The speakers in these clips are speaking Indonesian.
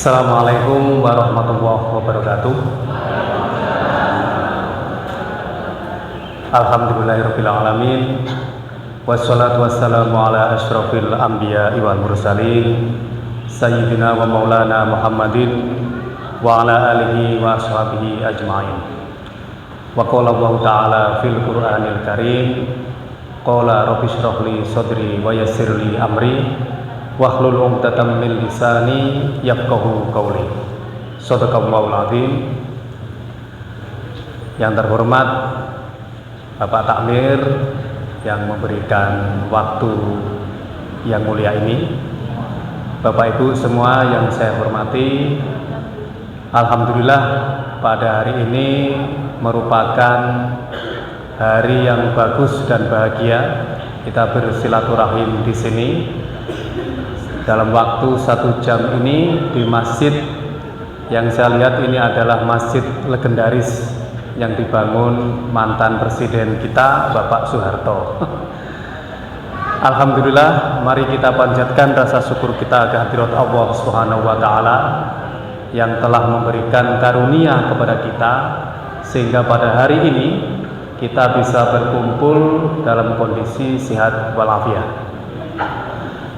Assalamualaikum warahmatullahi wabarakatuh. Alhamdulillahirabbil alamin. Wassalatu wassalamu ala asyrafil anbiya'i wal mursalin sayyidina wa maulana Muhammadin wa ala alihi wa ashabihi ajma'in. Wa qala Allah ta'ala fil Qur'anil Karim, qala rabbi shrah li sadri wa yassir li amri wahlul 'uqdatam min lisani yafqahu qawli. Shadaqallahul azim. Yang terhormat Bapak Takmir yang memberikan waktu yang mulia ini, Bapak Ibu semua yang saya hormati, alhamdulillah pada hari ini merupakan hari yang bagus dan bahagia. Kita bersilaturahim di sini dalam waktu 1 jam ini di masjid yang saya lihat ini adalah masjid legendaris yang dibangun mantan presiden kita Bapak Soeharto. Alhamdulillah, mari kita panjatkan rasa syukur kita kehadirat Allah Subhanahu wa taala yang telah memberikan karunia kepada kita sehingga pada hari ini kita bisa berkumpul dalam kondisi sehat walafiat.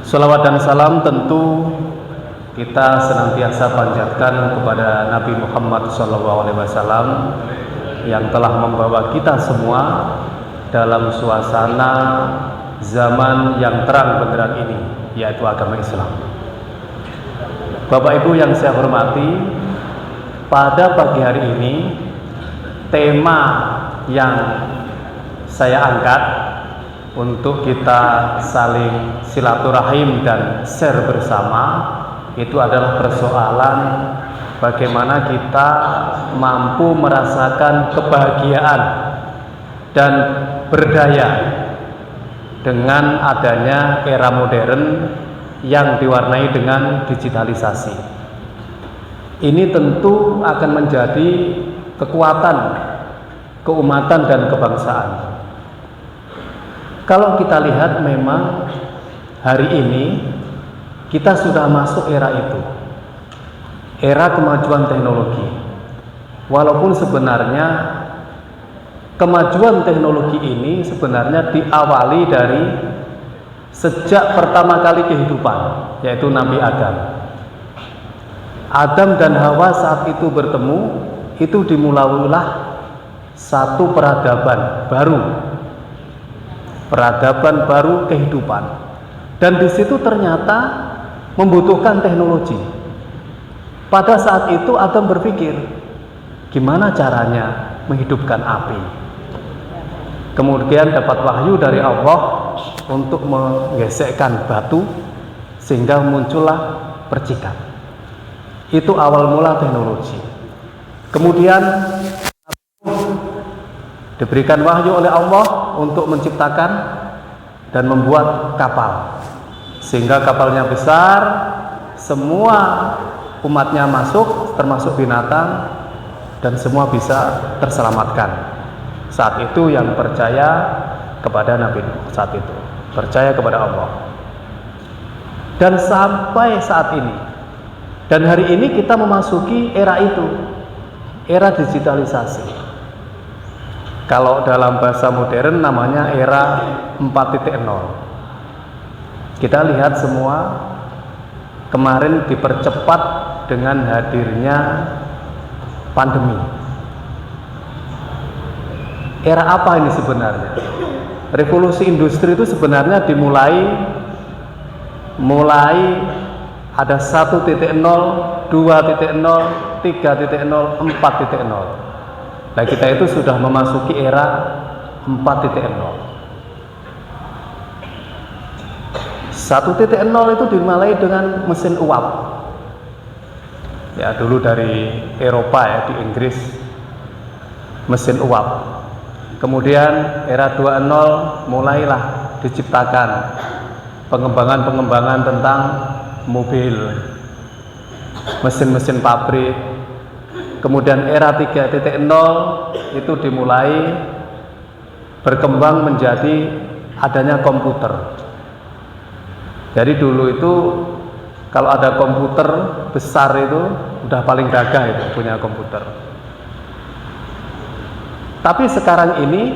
Shalawat dan salam tentu kita senantiasa panjatkan kepada Nabi Muhammad SAW yang telah membawa kita semua dalam suasana zaman yang terang benderang ini, yaitu agama Islam. Bapak Ibu yang saya hormati, pada pagi hari ini tema yang saya angkat untuk kita saling silaturahim dan share bersama itu adalah persoalan bagaimana kita mampu merasakan kebahagiaan dan berdaya dengan adanya era modern yang diwarnai dengan digitalisasi. Ini tentu akan menjadi kekuatan keumatan dan kebangsaan. Kalau kita lihat memang hari ini kita sudah masuk era itu, era kemajuan teknologi. Walaupun sebenarnya kemajuan teknologi ini sebenarnya diawali dari sejak pertama kali kehidupan, yaitu Nabi Adam. Adam dan Hawa saat itu bertemu, itu dimulailah satu peradaban baru kehidupan, dan di situ ternyata membutuhkan teknologi. Pada saat itu Adam berpikir gimana caranya menghidupkan api. Kemudian dapat wahyu dari Allah untuk menggesekkan batu sehingga muncullah percikan. Itu awal mula teknologi. Kemudian diberikan wahyu oleh Allah untuk menciptakan dan membuat kapal, sehingga kapalnya besar, semua umatnya masuk termasuk binatang, dan semua bisa terselamatkan. Saat itu yang percaya kepada Nabi Nuh, saat itu percaya kepada Allah. Dan sampai saat ini dan hari ini kita memasuki era itu, era digitalisasi. Kalau dalam bahasa modern namanya era 4.0. Kita lihat semua kemarin dipercepat dengan hadirnya pandemi. Era apa ini sebenarnya? Revolusi industri itu sebenarnya dimulai ada 1.0, 2.0, 3.0, 4.0. Nah, kita itu sudah memasuki era 4.0. 1.0 itu dimulai dengan mesin uap. Ya, dulu dari Eropa ya, di Inggris mesin uap. Kemudian era 2.0 mulailah diciptakan pengembangan tentang mobil, mesin-mesin pabrik. Kemudian era 3.0 itu dimulai berkembang menjadi adanya komputer. Jadi dulu itu Kalau ada komputer besar itu udah paling gagah itu punya komputer. Tapi sekarang ini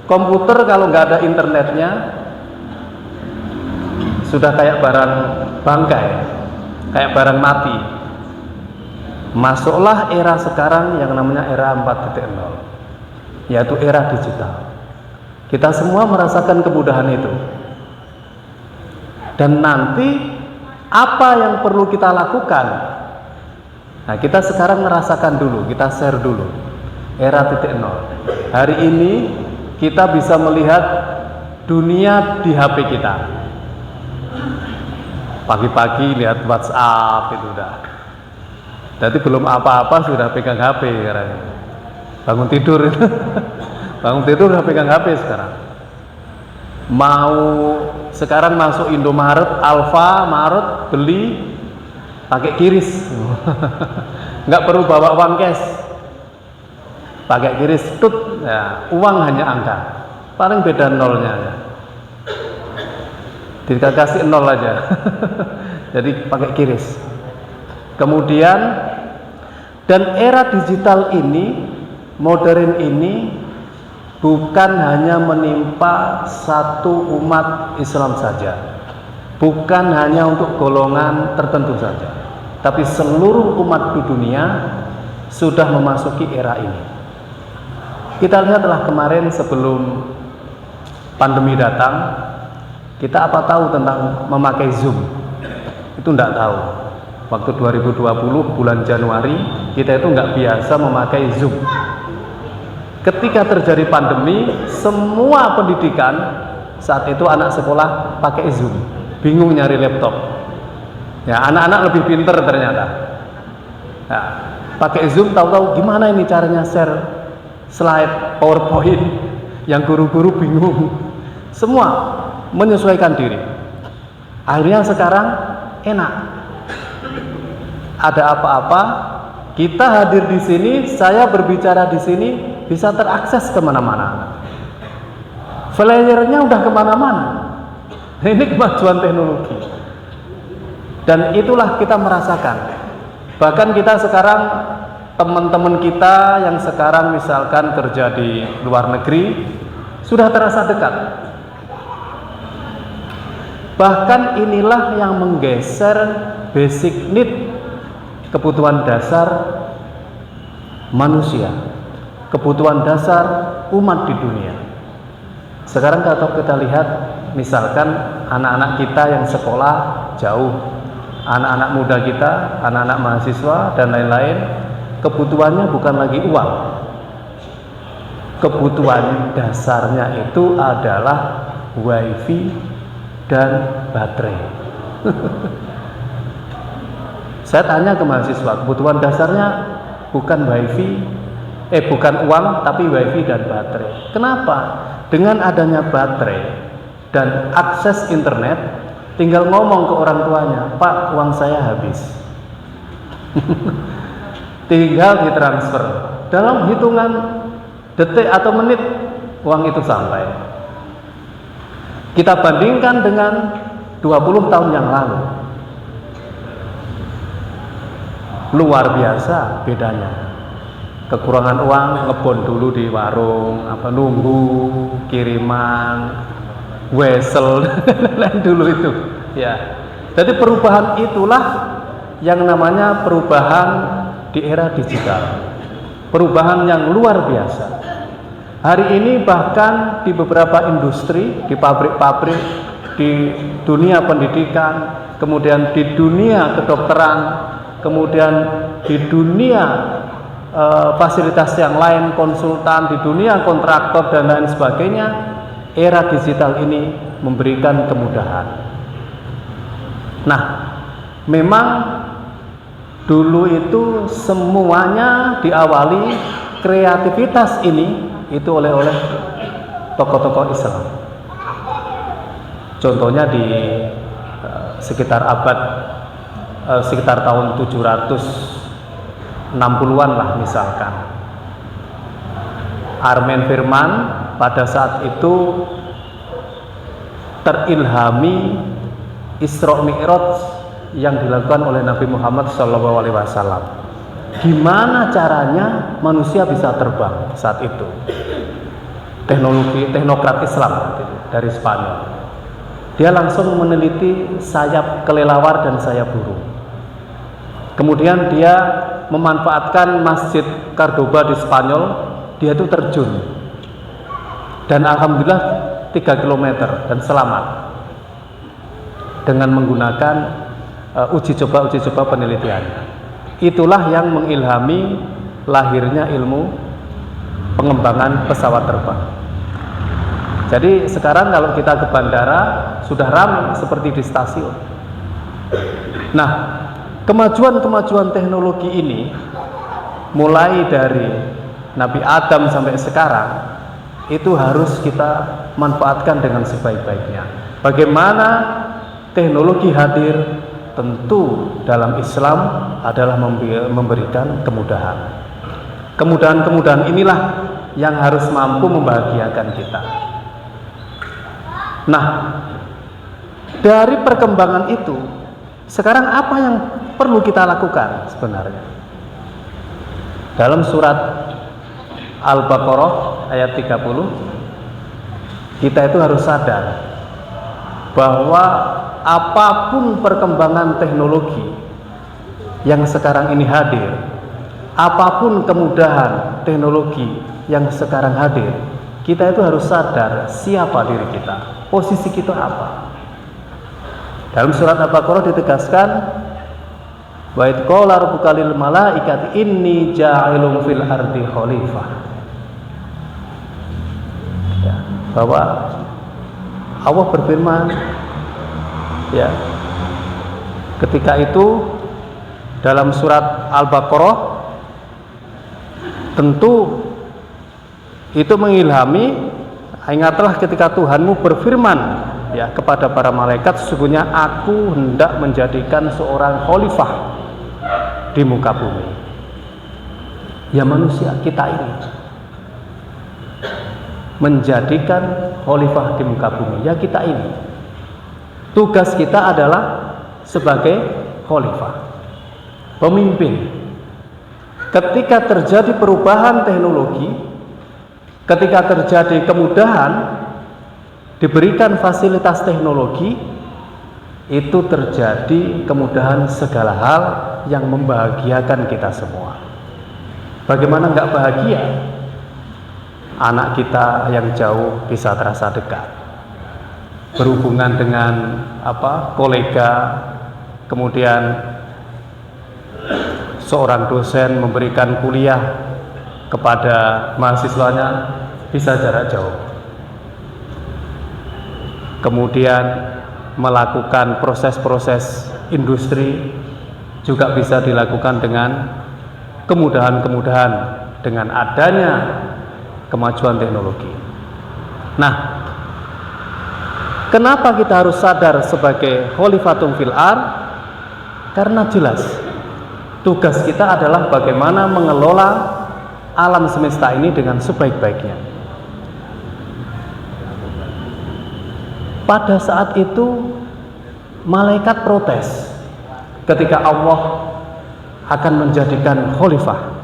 komputer kalau nggak ada internetnya sudah kayak barang bangkai, kayak barang mati. Masuklah era sekarang yang namanya era 4.0, yaitu era digital. Kita semua merasakan kemudahan itu. Dan nanti apa yang perlu kita lakukan? Nah, kita sekarang merasakan dulu, kita share dulu. Era 0. Hari ini kita bisa melihat dunia di HP kita. Pagi-pagi lihat WhatsApp itu udah. Jadi belum apa-apa sudah pegang HP sekarang. Bangun tidur itu. Bangun tidur udah pegang HP sekarang. Mau sekarang masuk Indomaret, Alfamaret, beli pakai kiris. Nggak perlu bawa uang cash. Pakai kiris tut, ya, uang hanya angka. Paling beda nolnya ya. Dikasih nol aja. Jadi pakai kiris. Kemudian dan era digital ini, modern ini bukan hanya menimpa satu umat Islam saja, bukan hanya untuk golongan tertentu saja, tapi seluruh umat di dunia sudah memasuki era ini. Kita lihatlah kemarin sebelum pandemi datang, kita apa tahu tentang memakai Zoom? Itu enggak tahu. Waktu 2020 bulan Januari kita itu enggak biasa memakai Zoom. Ketika terjadi pandemi, semua pendidikan saat itu anak sekolah pakai Zoom, bingung nyari laptop. Ya, anak-anak lebih pinter ternyata. Ya, pakai Zoom tahu-tahu gimana ini caranya share slide PowerPoint, yang guru-guru bingung. Semua menyesuaikan diri. Akhirnya sekarang enak. Ada apa-apa, kita hadir di sini, saya berbicara di sini, bisa terakses kemana-mana. Flyernya udah kemana-mana. Ini kemajuan teknologi. Dan itulah kita merasakan. Bahkan kita sekarang, teman-teman kita yang sekarang misalkan kerja di luar negeri, sudah terasa dekat. Bahkan inilah yang menggeser basic need, kebutuhan dasar manusia, kebutuhan dasar umat di dunia. Sekarang kalau kita lihat misalkan anak-anak kita yang sekolah jauh, anak-anak muda kita, anak-anak mahasiswa dan lain-lain, kebutuhannya bukan lagi uang. Kebutuhan dasarnya itu adalah wifi dan baterai. Saya tanya ke mahasiswa, kebutuhan dasarnya bukan wifi, bukan uang, tapi wifi dan baterai. Kenapa? Dengan adanya baterai dan akses internet, tinggal ngomong ke orang tuanya, Pak, uang saya habis. Tinggal ditransfer. Dalam hitungan detik atau menit, uang itu sampai. Kita bandingkan dengan 20 tahun yang lalu. Luar biasa bedanya. Kekurangan uang, ngebon dulu di warung, nunggu kiriman, wesel dan dulu itu. Ya. Jadi perubahan itulah yang namanya perubahan di era digital. Perubahan yang luar biasa. Hari ini bahkan di beberapa industri, di pabrik-pabrik, di dunia pendidikan, kemudian di dunia kedokteran, kemudian di dunia fasilitas yang lain, konsultan, di dunia kontraktor dan lain sebagainya, era digital ini memberikan kemudahan. Nah, memang dulu itu semuanya diawali kreativitas ini itu oleh tokoh-tokoh Islam. Contohnya di sekitar tahun 760-an lah misalkan. Armen Firman pada saat itu terilhami Isra Mi'raj yang dilakukan oleh Nabi Muhammad SAW. Gimana caranya manusia bisa terbang saat itu? Teknokrat Islam dari Spanyol. Dia langsung meneliti sayap kelelawar dan sayap burung. Kemudian dia memanfaatkan Masjid Cordoba di Spanyol, dia itu terjun. Dan alhamdulillah 3 km dan selamat. Dengan menggunakan uji coba penelitiannya. Itulah yang mengilhami lahirnya ilmu pengembangan pesawat terbang. Jadi sekarang kalau kita ke bandara sudah ramai seperti di stasiun. Nah, kemajuan teknologi ini mulai dari Nabi Adam sampai sekarang itu harus kita manfaatkan dengan sebaik-baiknya. Bagaimana teknologi hadir, tentu dalam Islam adalah memberikan kemudahan. Kemudahan inilah yang harus mampu membahagiakan kita. Nah, dari perkembangan itu, sekarang apa yang perlu kita lakukan sebenarnya? Dalam surat Al-Baqarah ayat 30, kita itu harus sadar bahwa apapun perkembangan teknologi yang sekarang ini hadir, apapun kemudahan teknologi yang sekarang hadir, kita itu harus sadar siapa diri kita. Posisi kita apa? Dalam surat Al-Baqarah ditegaskan, wa id qala rabbuka lil malaikati inni ja'ilun fil ardi khalifah. Ya, bahwa Allah berfirman, ya, ketika itu dalam surat Al-Baqarah, tentu itu mengilhami. Ingatlah ketika Tuhanmu berfirman, ya, kepada para malaikat, sesungguhnya aku hendak menjadikan seorang khalifah di muka bumi. Ya, manusia kita ini menjadikan khalifah di muka bumi. Ya, kita ini tugas kita adalah sebagai khalifah, pemimpin. Ketika terjadi perubahan teknologi, ketika terjadi kemudahan, diberikan fasilitas teknologi, itu terjadi kemudahan segala hal yang membahagiakan kita semua. Bagaimana nggak bahagia? Anak kita yang jauh bisa terasa dekat. Berhubungan dengan kolega, kemudian seorang dosen memberikan kuliah kepada mahasiswanya bisa jarak jauh. Kemudian melakukan proses-proses industri juga bisa dilakukan dengan kemudahan-kemudahan dengan adanya kemajuan teknologi. Nah, kenapa kita harus sadar sebagai khalifatun fil ardh? Karena jelas tugas kita adalah bagaimana mengelola alam semesta ini dengan sebaik-baiknya. Pada saat itu malaikat protes ketika Allah akan menjadikan khalifah.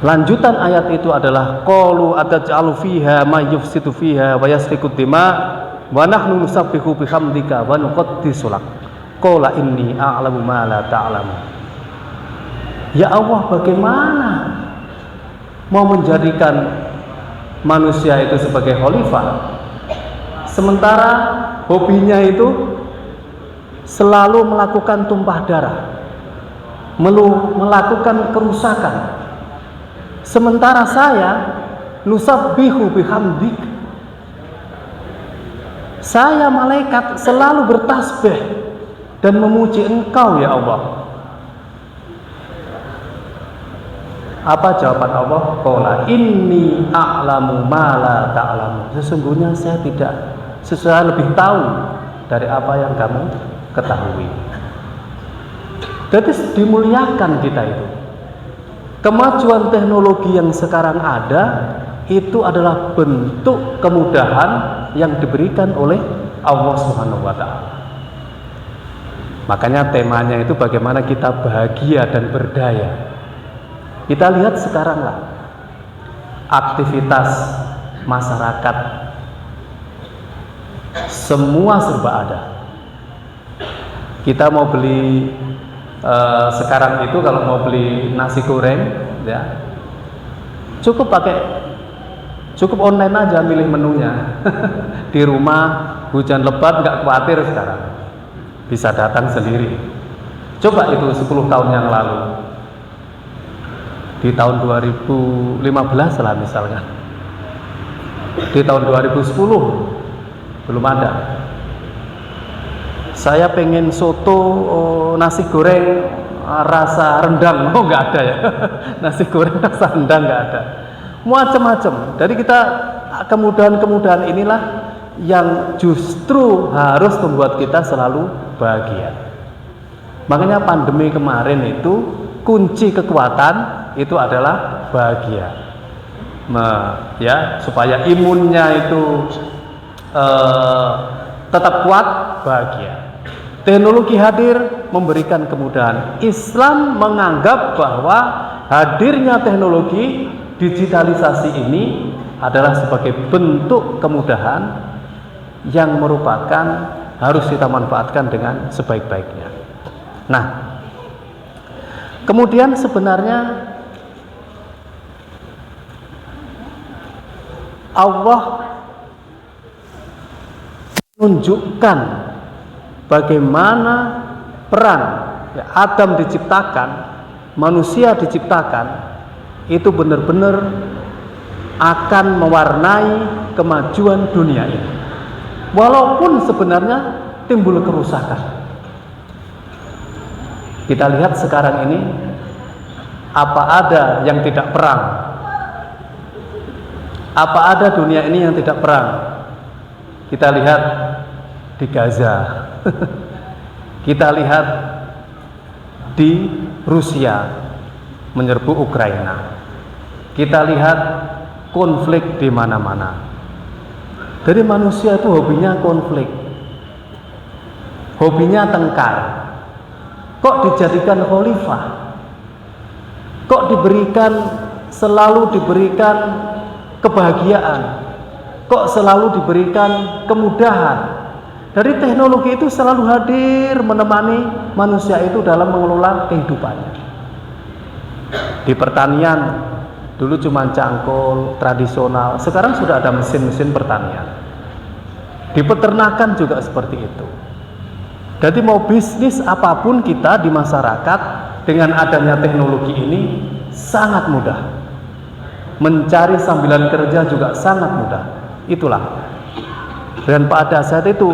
Lanjutan ayat itu adalah qalu ataj'alu fiha may yufsidu fiha wa yasfiku dima wa nahnu nusabbihu bihamdika wa nuqaddisu lak. Qala inni a'lamu ma la ta'lamu. Ya Allah, bagaimana mau menjadikan manusia itu sebagai khalifah, sementara hobinya itu selalu melakukan tumpah darah, melakukan kerusakan. Sementara saya nusabbihu bihamdik, saya malaikat selalu bertasbih dan memuji Engkau ya Allah. Apa jawaban Allah? Qala inni a'lamu ma la ta'lamu. Sesungguhnya saya lebih tahu dari apa yang kamu ketahui. Jadi dimuliakan kita itu. Kemajuan teknologi yang sekarang ada itu adalah bentuk kemudahan yang diberikan oleh Allah Subhanahu wa taala. Makanya temanya itu bagaimana kita bahagia dan berdaya. Kita lihat sekarang lah aktivitas masyarakat, semua serba ada. Kita mau beli sekarang itu kalau mau beli nasi goreng ya cukup online aja, milih menunya. Di rumah hujan lebat nggak khawatir sekarang, bisa datang sendiri. Coba itu 10 tahun yang lalu, di tahun 2015 lah misalkan, di tahun 2010 belum ada. Saya pengen soto, nasi goreng rasa rendang, nggak ada ya. Nasi goreng rasa rendang nggak ada, macam-macam. Jadi kita kemudahan-kemudahan inilah yang justru harus membuat kita selalu bahagia. Makanya pandemi kemarin itu kunci kekuatan itu adalah bahagia. Ya, supaya imunnya itu tetap kuat, bahagia. Teknologi hadir memberikan kemudahan. Islam menganggap bahwa hadirnya teknologi digitalisasi ini adalah sebagai bentuk kemudahan yang merupakan harus kita manfaatkan dengan sebaik-baiknya. Nah, kemudian sebenarnya Allah menunjukkan bagaimana peran Adam diciptakan, manusia diciptakan, itu benar-benar akan mewarnai kemajuan dunia ini. Walaupun sebenarnya timbul kerusakan. Kita lihat sekarang ini, apa ada yang tidak perang? Apa ada dunia ini yang tidak perang? Kita lihat di Gaza. Kita lihat di Rusia menyerbu Ukraina. Kita lihat konflik di mana-mana. Jadi manusia itu hobinya konflik, hobinya tengkar. Kok dijadikan khalifah? Kok selalu diberikan kebahagiaan? Kok selalu diberikan kemudahan? Dari teknologi itu selalu hadir menemani manusia itu dalam mengelola kehidupannya. Di pertanian dulu cuma cangkul tradisional, sekarang sudah ada mesin-mesin pertanian. Di peternakan juga seperti itu. Jadi mau bisnis apapun kita di masyarakat, dengan adanya teknologi ini sangat mudah. Mencari sambilan kerja juga sangat mudah. Itulah. Dan pada saat itu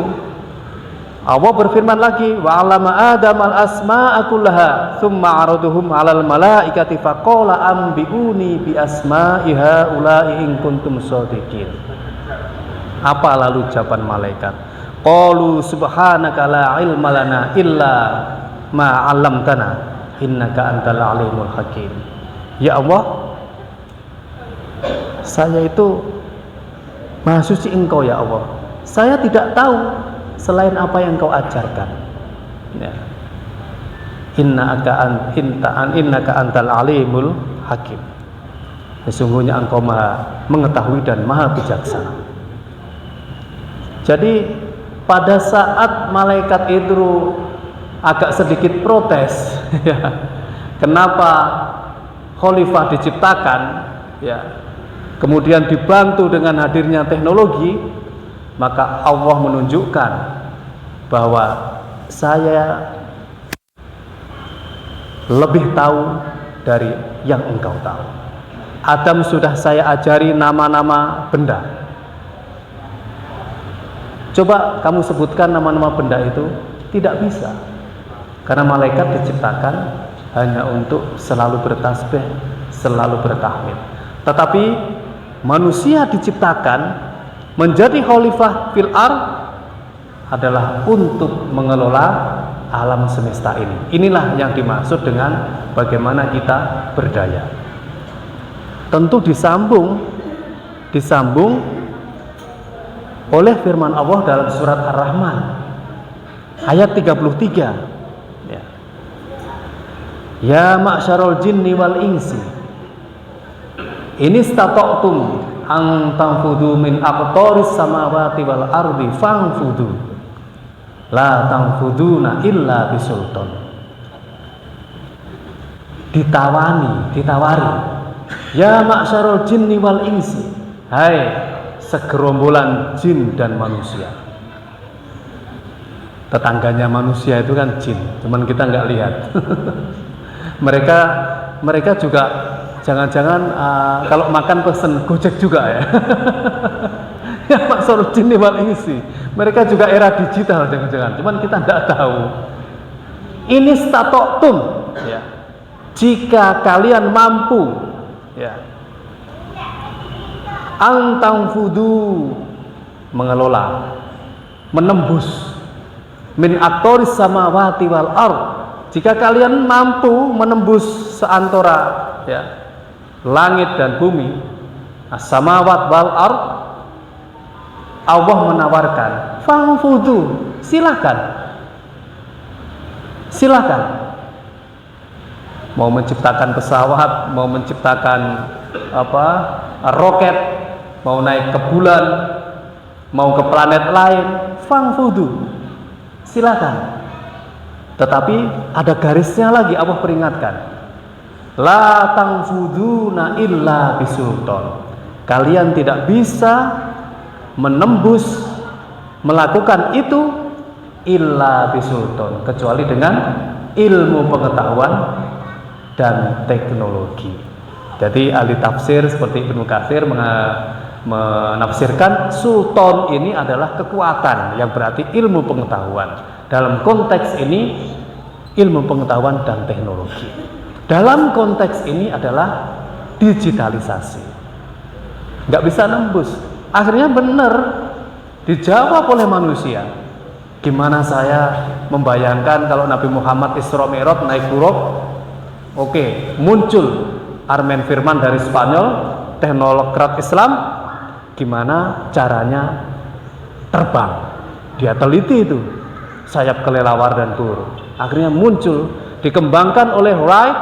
Allah berfirman lagi, wa 'allama Adam al-asma'a kullaha tsumma 'araduhum 'alal malaikati faqala ambiuni bi asma'i haula'i in kuntum shadiqin. Apa lalu jawaban malaikat? Qalu subhanaka la ilma lana illa ma 'allamtana innaka antal alimul hakim. Ya Allah, saya itu Maha suci Engkau ya Allah. Saya tidak tahu selain apa yang Kau ajarkan. Ya. Innaka antal alimul hakim. Sesungguhnya Engkau Maha mengetahui dan Maha bijaksana. Jadi pada saat malaikat itu agak sedikit protes, ya, kenapa khalifah diciptakan, ya, kemudian dibantu dengan hadirnya teknologi, maka Allah menunjukkan bahwa saya lebih tahu dari yang engkau tahu. Adam sudah saya ajari nama-nama benda. Coba kamu sebutkan nama-nama benda itu, tidak bisa. Karena malaikat diciptakan hanya untuk selalu bertasbih, selalu bertahmid. Tetapi manusia diciptakan menjadi khalifah fil ardh adalah untuk mengelola alam semesta ini. Inilah yang dimaksud dengan bagaimana kita berdaya. Tentu disambung oleh firman Allah dalam surat Ar-Rahman ayat 33. Ya ma'syarul jinni wal insi ini istata'tum an tanfudu min aqtaris samawati wal ardi fanfudu la tanfuduna illa bisultan. Ditawari ya ma'syarul jinni wal insi, hai segerombolan jin dan manusia. Tetangganya manusia itu kan jin, cuman kita nggak lihat. mereka juga jangan-jangan kalau makan pesen Gojek juga ya. Ya ma'syarul jinni wal insi, mereka juga era digital jangan-jangan, cuman kita nggak tahu. Ini statoktum, ya, jika kalian mampu, ya, antangfudu, mengelola, menembus, min aktoris samawati wal ard, jika kalian mampu menembus seantara, ya, langit dan bumi, as-samawat wal ard, Allah menawarkan, fangfudu, silakan. Mau menciptakan pesawat, mau menciptakan roket, mau naik ke bulan, mau ke planet lain, fangfudu, silakan. Tetapi ada garisnya lagi, Allah peringatkan, la tangfuduna illa bisultan, kalian tidak bisa menembus, melakukan itu illa bisultan, kecuali dengan ilmu pengetahuan dan teknologi. Jadi ahli tafsir seperti Ibnu Katsir menafsirkan sultan ini adalah kekuatan, yang berarti ilmu pengetahuan. Dalam konteks ini ilmu pengetahuan dan teknologi. Dalam konteks ini adalah digitalisasi. Nggak bisa nembus. Akhirnya benar dijawab oleh manusia. Gimana saya membayangkan kalau Nabi Muhammad Isra Mi'raj naik buruk? Oke, muncul Armen Firman dari Spanyol, teknokrat Islam, gimana caranya terbang. Dia teliti itu, sayap kelelawar dan burung. Akhirnya muncul, dikembangkan oleh Wright,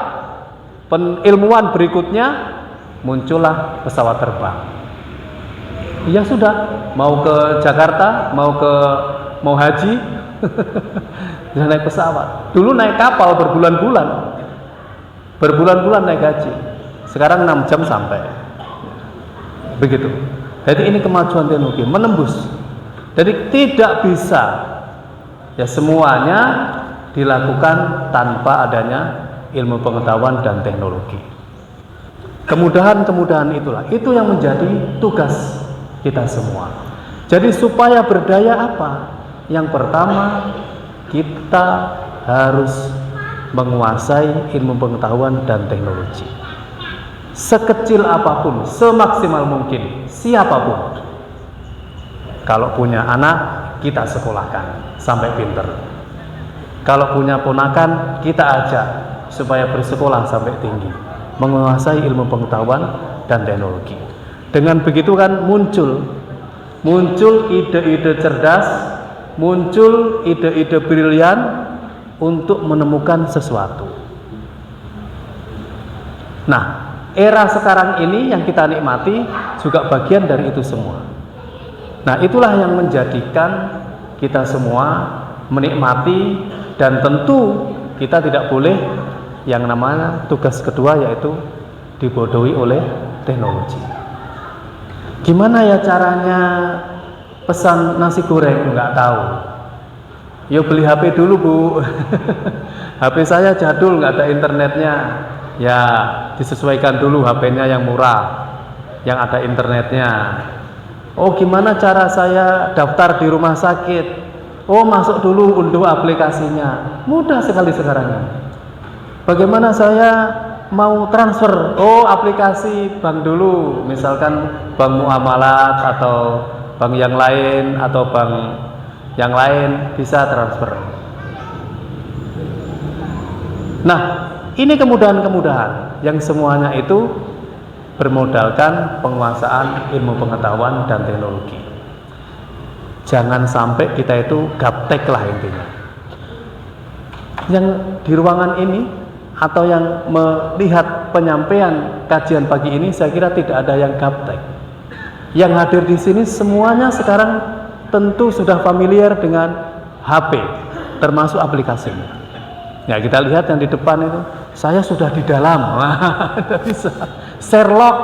penilmuan berikutnya, muncullah pesawat terbang. Ya sudah, mau ke Jakarta, mau haji, bisa naik pesawat. Dulu naik kapal berbulan-bulan naik haji. Sekarang 6 jam sampai. Begitu. Jadi ini kemajuan teknologi, menembus. Jadi tidak bisa ya semuanya dilakukan tanpa adanya ilmu pengetahuan dan teknologi. Kemudahan-kemudahan itulah, itu yang menjadi tugas kita semua. Jadi supaya berdaya apa? Yang pertama, kita harus menguasai ilmu pengetahuan dan teknologi. Sekecil apapun, semaksimal mungkin, siapapun. Kalau punya anak, kita sekolahkan sampai pinter. Kalau punya ponakan, kita ajak supaya bersekolah sampai tinggi, menguasai ilmu pengetahuan dan teknologi. Dengan begitu kan muncul ide-ide cerdas, muncul ide-ide brilian untuk menemukan sesuatu. Nah, era sekarang ini yang kita nikmati juga bagian dari itu semua. Nah, itulah yang menjadikan kita semua menikmati, dan tentu kita tidak boleh yang namanya tugas kedua, yaitu dibodohi oleh teknologi. Gimana ya caranya pesan nasi goreng? Nggak tahu. Yo beli HP dulu bu. HP saya jadul, nggak ada internetnya. Ya disesuaikan dulu HP-nya yang murah, yang ada internetnya. Oh gimana cara saya daftar di rumah sakit? Oh masuk dulu unduh aplikasinya. Mudah sekali sekarang. Bagaimana saya mau transfer? Oh aplikasi bank dulu, misalkan bank muamalat atau bank yang lain atau bank yang lain bisa transfer. Nah, ini kemudahan-kemudahan yang semuanya itu bermodalkan penguasaan ilmu pengetahuan dan teknologi. Jangan sampai kita itu gaptek lah intinya. Yang di ruangan ini atau yang melihat penyampaian kajian pagi ini, saya kira tidak ada yang gaptek. Yang hadir di sini semuanya sekarang tentu sudah familiar dengan HP, termasuk aplikasinya. Ya, kita lihat yang di depan itu, saya sudah di dalam. Tidak bisa. Sherlock.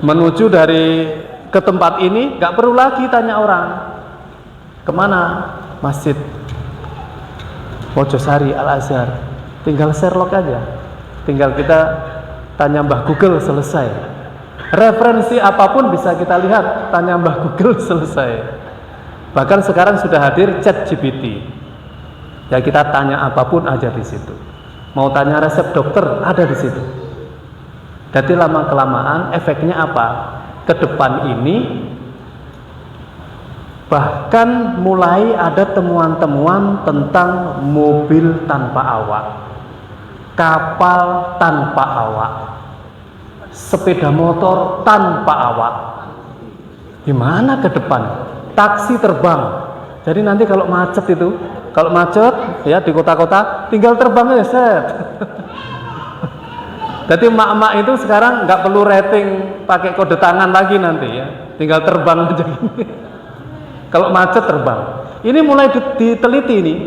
Menuju dari ke tempat ini nggak perlu lagi tanya orang kemana, Masjid Mojosari Al-Azhar, tinggal Sherlock aja, tinggal kita tanya Mbah Google, selesai. Referensi apapun bisa kita lihat, tanya Mbah Google, selesai. Bahkan sekarang sudah hadir ChatGPT, ya kita tanya apapun aja di situ. Mau tanya resep dokter, ada di situ. Jadi lama kelamaan efeknya apa? Ke depan ini bahkan mulai ada temuan-temuan tentang mobil tanpa awak, kapal tanpa awak, sepeda motor tanpa awak. Gimana ke depan? Taksi terbang. Jadi nanti kalau macet itu, kalau macet ya di kota-kota tinggal terbang aja, set. Jadi emak-emak itu sekarang nggak perlu rating pakai kode tangan lagi nanti ya, tinggal terbang aja gini. Kalau macet terbang. Ini mulai diteliti nih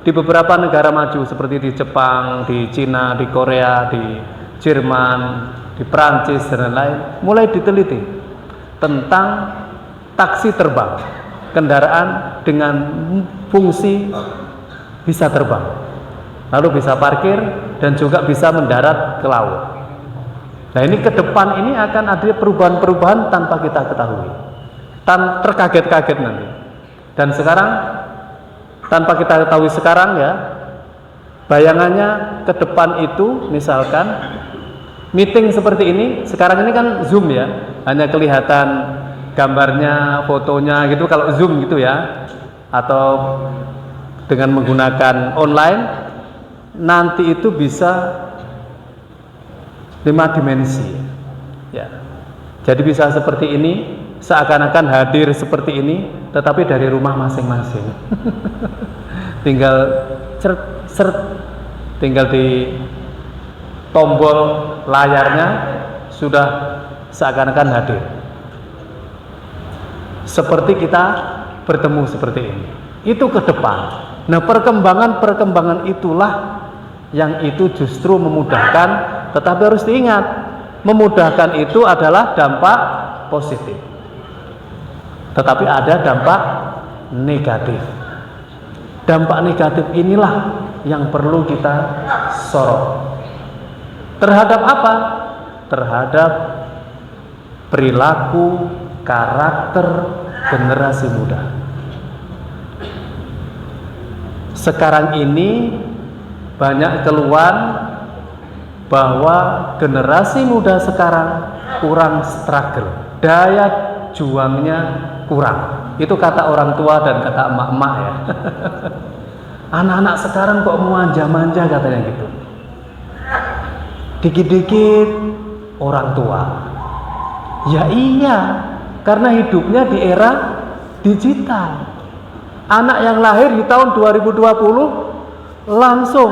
di beberapa negara maju seperti di Jepang, di Cina, di Korea, di Jerman, di Perancis dan lain-lain. Mulai diteliti tentang taksi terbang, kendaraan dengan fungsi bisa terbang, lalu bisa parkir dan juga bisa mendarat ke laut. Nah, ini ke depan ini akan ada perubahan-perubahan tanpa kita ketahui, terkaget-kaget nanti. Dan sekarang tanpa kita ketahui sekarang ya, bayangannya ke depan itu misalkan meeting seperti ini, sekarang ini kan Zoom ya, hanya kelihatan gambarnya, fotonya gitu kalau Zoom gitu ya, atau dengan menggunakan online. Nanti itu bisa 5 dimensi ya. Jadi bisa seperti ini, seakan-akan hadir seperti ini, tetapi dari rumah masing-masing. Tinggal tinggal di tombol layarnya sudah seakan-akan hadir. Seperti kita bertemu seperti ini. Itu ke depan. Nah, perkembangan itulah yang itu justru memudahkan, tetapi harus diingat, memudahkan itu adalah dampak positif, tetapi ada dampak negatif. Dampak negatif inilah yang perlu kita sorot. Terhadap apa? Terhadap perilaku, karakter generasi muda. Sekarang ini banyak keluhan bahwa generasi muda sekarang kurang struggle, daya juangnya kurang. Itu kata orang tua dan kata emak-emak ya. Anak-anak sekarang kok manja-manja katanya gitu. Dikit-dikit orang tua. Ya iya, karena hidupnya di era digital. Anak yang lahir di tahun 2020 langsung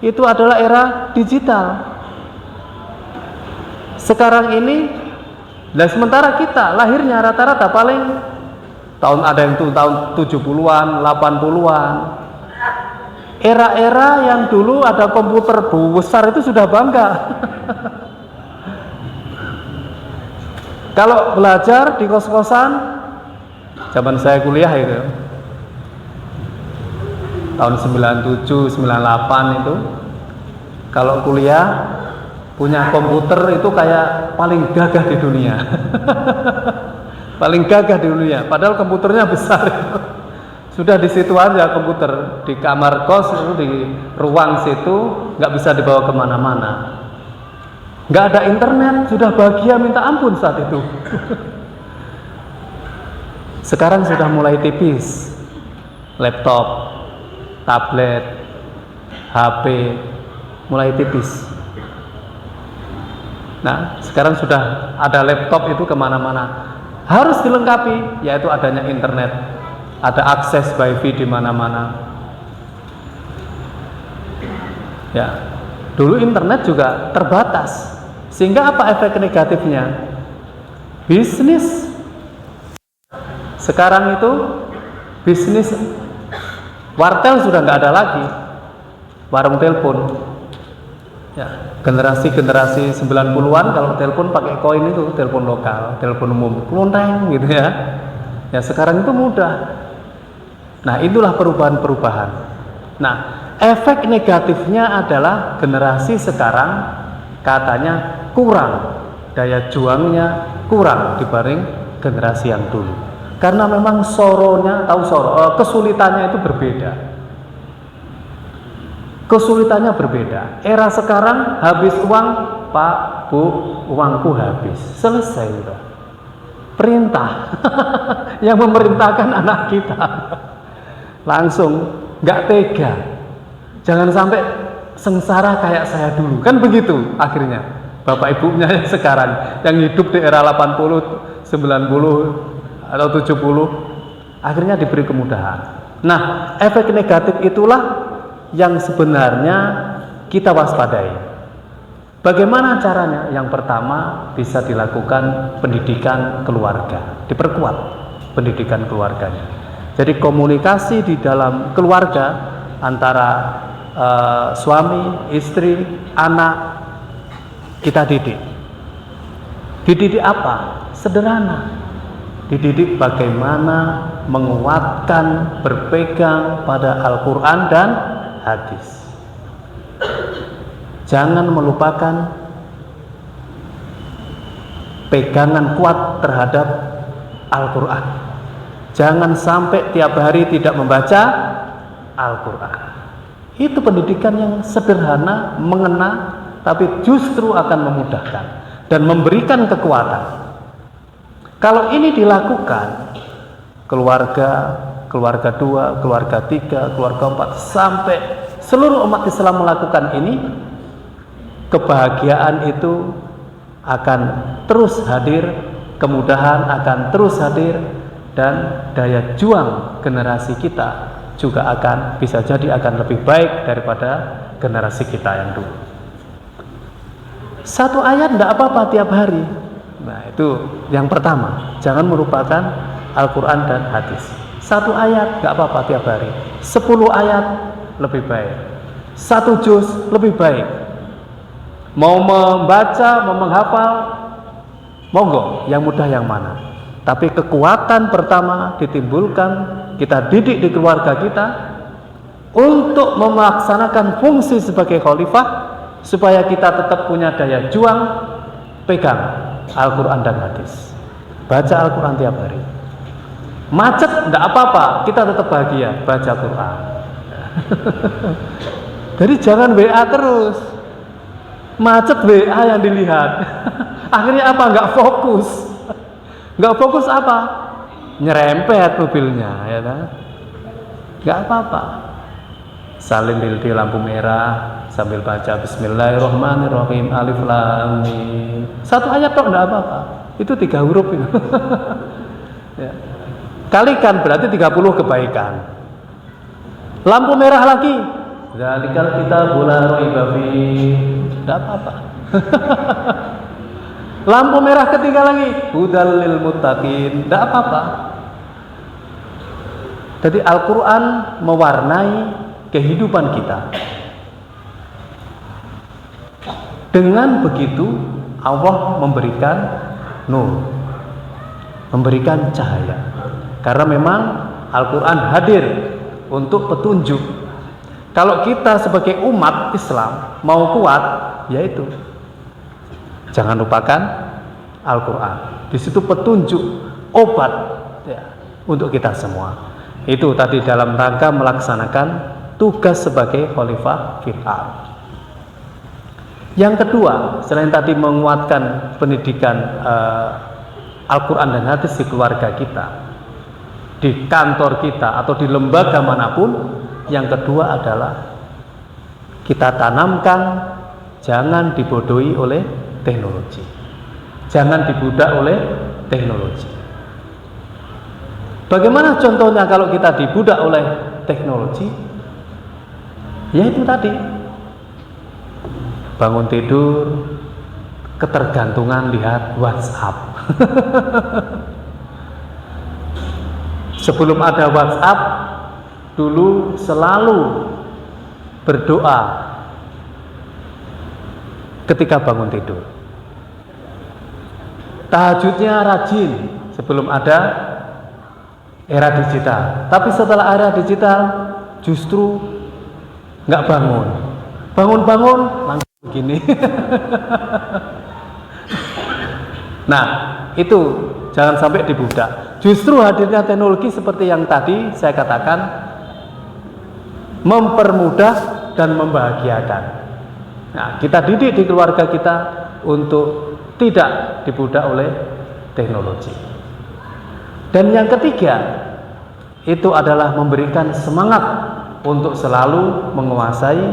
itu adalah era digital. Sekarang ini, dan sementara kita lahirnya rata-rata paling tahun, ada yang tuh tahun 70-an, 80-an. Era-era yang dulu ada komputer besar itu sudah bangga. Kalau belajar di kos-kosan zaman saya kuliah itu tahun 97, 98 itu, kalau kuliah punya komputer itu kayak paling gagah di dunia. Paling gagah di dunia, padahal komputernya besar itu. Sudah di situ aja komputer, di kamar kos itu, di ruang situ, nggak bisa dibawa kemana-mana. Nggak ada internet, sudah bahagia minta ampun saat itu. Sekarang sudah mulai tipis, laptop, tablet, HP mulai tipis. Nah, sekarang sudah ada laptop itu kemana-mana. harus dilengkapi, yaitu adanya internet, ada akses wifi di mana-mana. Ya, dulu internet juga terbatas, sehingga apa efek negatifnya? Bisnis. Sekarang itu bisnis wartel sudah nggak ada lagi, warung telepon. Ya, generasi 90-an kalau telepon pakai koin itu, telepon lokal, telepon umum, klonteng gitu ya. Ya sekarang itu mudah. Nah, itulah perubahan-perubahan. Nah, efek negatifnya adalah generasi sekarang katanya kurang, daya juangnya kurang dibanding generasi yang dulu. Karena memang kesulitannya itu berbeda. Kesulitannya berbeda. Era sekarang habis uang, Pak, Bu, uangku habis. Selesai udah. Perintah yang memerintahkan anak kita. Langsung, nggak tega. Jangan sampai sengsara kayak saya dulu. Kan begitu akhirnya. Bapak ibunya sekarang yang hidup di era 80, 90 atau 70 akhirnya diberi kemudahan. Nah, efek negatif itulah yang sebenarnya kita waspadai. Bagaimana caranya? Yang pertama bisa dilakukan pendidikan keluarga, diperkuat pendidikan keluarganya. Jadi komunikasi di dalam keluarga antara suami, istri, anak kita didik. Dididik apa? Sederhana. Dididik bagaimana menguatkan, berpegang pada Al-Quran dan hadis. Jangan melupakan pegangan kuat terhadap Al-Quran. Jangan sampai tiap hari tidak membaca Al-Quran. Itu pendidikan yang sederhana, mengena, tapi justru akan memudahkan dan memberikan kekuatan. Kalau ini dilakukan, keluarga 2, keluarga 3, keluarga 4, sampai seluruh umat Islam melakukan ini, kebahagiaan itu akan terus hadir, kemudahan akan terus hadir, dan daya juang generasi kita juga akan bisa jadi akan lebih baik daripada generasi kita yang dulu. Satu ayat tidak apa-apa tiap hari. Nah, itu yang pertama, jangan melupakan Al-Quran dan hadis. Satu ayat nggak apa-apa tiap hari. 10 ayat lebih baik. 1 juz lebih baik. Mau membaca, mau menghafal, monggo, yang mudah yang mana. Tapi kekuatan pertama ditimbulkan, kita didik di keluarga kita untuk melaksanakan fungsi sebagai khalifah, supaya kita tetap punya daya juang, pegang Al-Quran dan hadis. Baca Al-Quran tiap hari. Macet tidak apa-apa, kita tetap bahagia baca Quran. Jadi jangan WA terus. Macet WA yang dilihat. Akhirnya apa? Nggak fokus. Nggak fokus apa? Nyerempet mobilnya, ya kan? Nggak apa-apa. Saling di lampu merah sambil baca Bismillahirrahmanirrahim, Alif Lam Mim. 1 ayat kok enggak apa-apa. Itu 3 huruf itu. Ya. Kalikan berarti 30 kebaikan. Lampu merah lagi. Zalikal kitabul la raiba fihi. Enggak apa-apa. Lampu merah ketiga lagi. Hudal lil muttaqin. Enggak apa-apa. Jadi Al-Quran mewarnai kehidupan kita. Dengan begitu Allah memberikan nur, memberikan cahaya. Karena memang Al-Quran hadir untuk petunjuk. Kalau kita sebagai umat Islam mau kuat, yaitu jangan lupakan Al-Quran. Di situ petunjuk, obat ya, untuk kita semua. Itu tadi dalam rangka melaksanakan tugas sebagai khalifah fil ardh. Yang kedua, selain tadi menguatkan pendidikan Al-Quran dan hadis di keluarga kita, di kantor kita, atau di lembaga manapun, yang kedua adalah kita tanamkan jangan dibodohi oleh teknologi, jangan dibudak oleh teknologi. Bagaimana contohnya kalau kita dibudak oleh teknologi? Ya itu tadi, bangun tidur ketergantungan lihat WhatsApp. Sebelum ada WhatsApp, dulu selalu berdoa ketika bangun tidur. Tahajudnya rajin sebelum ada era digital. Tapi setelah era digital justru nggak bangun. Bangun-bangun langsung begini. Nah, itu jangan sampai dibudak. Justru hadirnya teknologi seperti yang tadi saya katakan mempermudah dan membahagiakan. Nah, kita didik di keluarga kita untuk tidak dibudak oleh teknologi. Dan yang ketiga, itu adalah memberikan semangat untuk selalu menguasai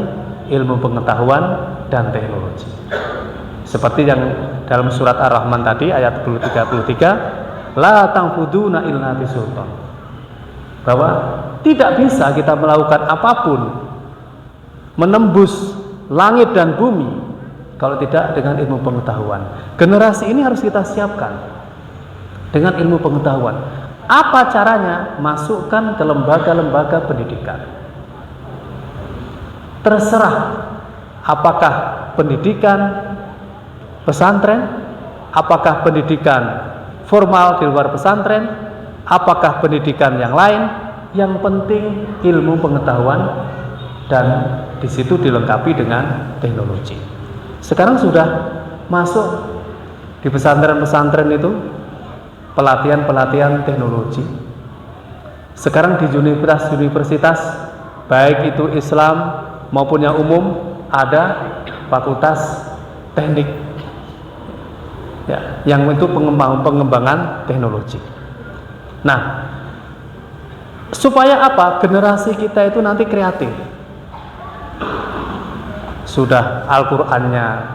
ilmu pengetahuan dan teknologi. Seperti yang dalam surat Ar-Rahman tadi ayat 33, la tanfuduna illa bisultan. Bahwa tidak bisa kita melakukan apapun, menembus langit dan bumi kalau tidak dengan ilmu pengetahuan. Generasi ini harus kita siapkan dengan ilmu pengetahuan. Apa caranya? Masukkan ke lembaga-lembaga pendidikan. Terserah apakah pendidikan pesantren, apakah pendidikan formal di luar pesantren, apakah pendidikan yang lain, yang penting ilmu pengetahuan dan di situ dilengkapi dengan teknologi. Sekarang sudah masuk di pesantren-pesantren itu pelatihan-pelatihan teknologi. Sekarang di universitas-universitas baik itu Islam maupun yang umum ada fakultas teknik ya, yang itu pengembangan teknologi. Nah, supaya apa? Generasi kita itu nanti kreatif. Sudah Al-Qur'annya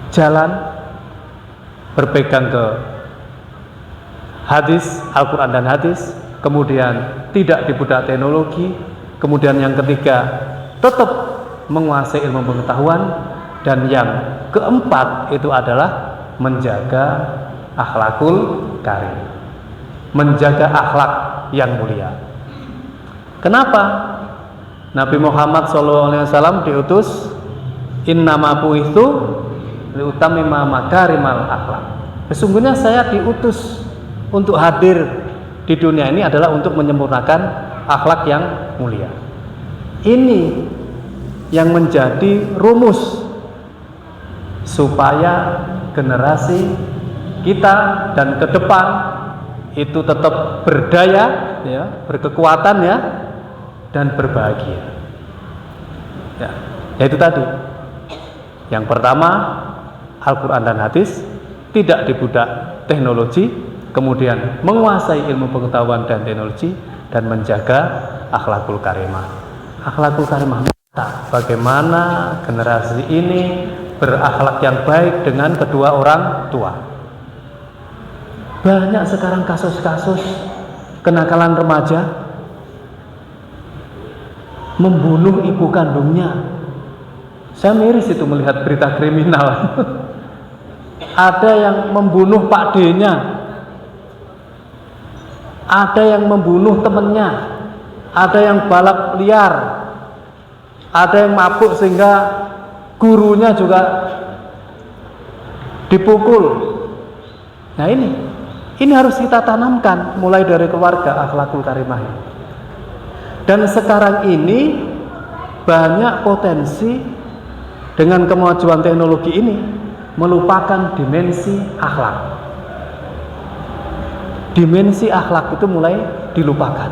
jalan, berpegang ke hadis, Al-Quran dan hadis, kemudian tidak dibudak teknologi, kemudian yang ketiga tetap menguasai ilmu pengetahuan, dan yang keempat itu adalah menjaga akhlakul karim, menjaga akhlak yang mulia. Kenapa? Nabi Muhammad SAW diutus innama bu'itsu liutammima makarimal akhlak. Sesungguhnya saya diutus untuk hadir di dunia ini adalah untuk menyempurnakan akhlak yang mulia. Ini yang menjadi rumus supaya generasi kita dan ke depan itu tetap berdaya, ya, berkekuatan ya, dan berbahagia. Ya, yaitu tadi. Yang pertama, Al-Quran dan hadis, tidak dibudak teknologi, kemudian menguasai ilmu pengetahuan dan teknologi, dan menjaga akhlakul karimah. Akhlakul karimah, bagaimana generasi ini berakhlak yang baik dengan kedua orang tua. Banyak sekarang kasus-kasus kenakalan remaja, membunuh ibu kandungnya. Saya miris itu melihat berita kriminal. Ada yang membunuh Pak D-nya, ada yang membunuh temannya, ada yang balap liar, ada yang mabuk sehingga gurunya juga dipukul. Nah ini harus kita tanamkan mulai dari keluarga akhlakul karimah. Dan sekarang ini banyak potensi dengan kemajuan teknologi ini melupakan dimensi akhlak. Dimensi akhlak itu mulai dilupakan.